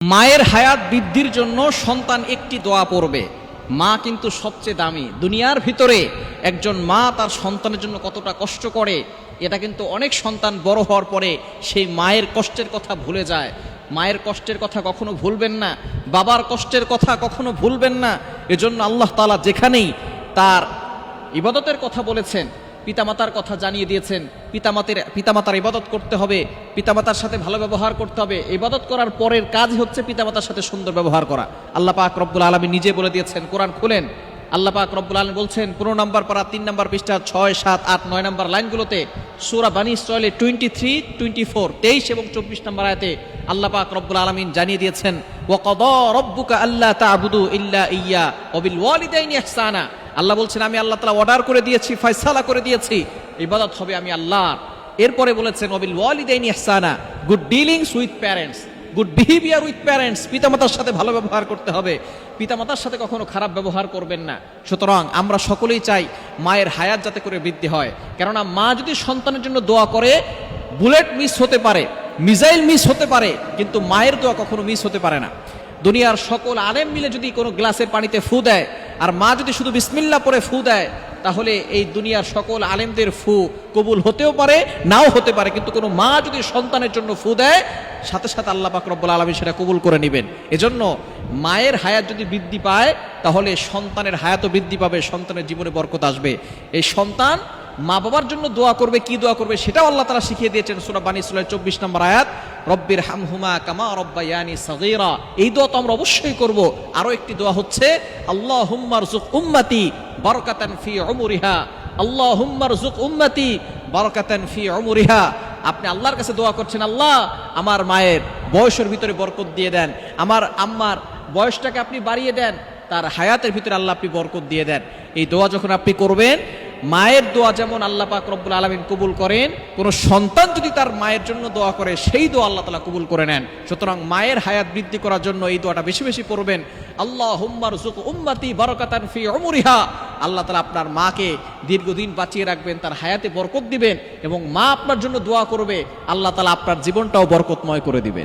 মায়ের হায়াত বৃদ্ধির জন্য সন্তান একটি দোয়া পড়বে। মা কিন্তু সবচেয়ে দামি। দুনিয়ার ভিতরে একজন মা তার সন্তানের জন্য কতটা কষ্ট করে, এটা কিন্তু অনেক সন্তান বড় হওয়ার পরে সেই মায়ের কষ্টের কথা ভুলে যায়। মায়ের কষ্টের কথা কখনো ভুলবেন না, বাবার কষ্টের কথা কখনো ভুলবেন না। এজন্য আল্লাহ তাআলা যেখানেই তার ইবাদতের কথা বলেছেন, পিতামাতার কথা জানিয়ে দিয়েছেন। পিতামাতার ইবাদত করতে হবে, পিতামাতার সাথে ভালো ব্যবহার করতে হবে। ইবাদত করার পরের কাজ হচ্ছে পিতামাতার সাথে সুন্দর ব্যবহার করা। আল্লাহ পাক রব্বুল আলামিন নিজে বলে দিয়েছেন। কোরআন খুলেন, আল্লাহ পাক রব্বুল আলামিন বলছেন 15 নম্বর পারা 3 নম্বর পৃষ্ঠা 6, 7, 8, 9 নম্বর লাইনগুলোতে সূরা বানী ইসরাঈলের 23, 24, 23 এবং 24 নম্বর আয়াতে আল্লাহ পাক রব্বুল আলামিন জানিয়ে দিয়েছেন, ওয়া কাদা রাব্বুকা আল্লা তা'বুদু ইল্লা ইয়্যা ওয়া বিল ওয়ালিদাইনি ইহসানা। আল্লাহ বলছেন, আমি আল্লাহ তাআলা অর্ডার করে দিয়েছি, ফয়সালা করে দিয়েছি, ইবাদত হবে আমি আল্লাহর। এরপরে বলেছেন ওয়া বিল ওয়ালিদাইনি ইহসানা, good dealings with parents, good behaviour with parents. পিতামাতার সাথে ভালো ব্যবহার করতে হবে, পিতামাতার সাথে কখনো খারাপ ব্যবহার করবেন না। সুতরাং আমরা সকলেই চাই মায়ের হায়াত যাতে করে বৃদ্ধি হয়। কেননা মা যদি সন্তানের জন্য দোয়া করে, বুলেট মিস হতে পারে, মিসাইল মিস হতে পারে, কিন্তু মায়ের দোয়া কখনো মিস হতে পারে না। দুনিয়ার সকল আলেম মিলে যদি কোনো গ্লাসের পানিতে ফু দেয় আর মা যদি শুধু বিসমিল্লাহ পড়ে ফু দেয়, তাহলে এই দুনিয়ার সকল আলেমদের ফু কবুল হতেও পারে, নাও হতে পারে। কিন্তু কোনো মা যদি সন্তানের জন্য ফু দেয়, সাথে সাথে আল্লাহ পাক রব্বুল আলামিন সেটা কবুল করে নেবেন। এজন্য মায়ের হায়াত যদি বৃদ্ধি পায়, তাহলে সন্তানের হায়াতও বৃদ্ধি পাবে, সন্তানের জীবনে বরকত আসবে। এই সন্তান মা বাবার জন্য দোয়া করবে, কি দোয়া করবে সেটাও আল্লাহ তাআলা শিখিয়ে দিয়েছেন। সূরা বানী ইসরাঈল 24 নম্বর আয়াত, রব্বির হামহুমা কামা রব্বায়ানি সাগীরা। এই দোয়া তো আমরা অবশ্যই করব। আরো একটি দোয়া হচ্ছে আল্লাহুম্মা রযুক উম্মতি বারাকাতান ফি উমরিহা, আল্লাহুম্মা রযুক উম্মতি বারাকাতান ফি উমরিহা। আপনি আল্লাহর কাছে দোয়া করছেন, আল্লাহ আমার মায়ের বয়সের ভিতরে বরকত দিয়ে দেন, আমার আম্মার বয়সটাকে আপনি বাড়িয়ে দেন, তার হায়াতের ভিতরে আল্লাহ আপনি বরকত দিয়ে দেন। এই দোয়া যখন আপনি করবেন, মায়ের দোয়া যেমন আল্লাহ পাক রব্বুল আলামিন কবুল করেন, কোন সন্তান যদি তার মায়ের জন্য দোয়া করে, সেই দোয়া আল্লাহ তাআলা কবুল করে নেন। সুতরাং মায়ের হায়াত বৃদ্ধি করার জন্য এই দোয়াটা বেশি বেশি পড়বেন। আল্লাহুম্মা রযুক উম্মতি বারাকাতান ফি উমরিহা। আল্লাহ তাআলা আপনার মাকে দীর্ঘদিন বাঁচিয়ে রাখবেন, তার হায়াতে বরকত দিবেন, এবং মা আপনার জন্য দোয়া করবে, আল্লাহ তাআলা আপনার জীবনটাও বরকতময় করে দিবেন।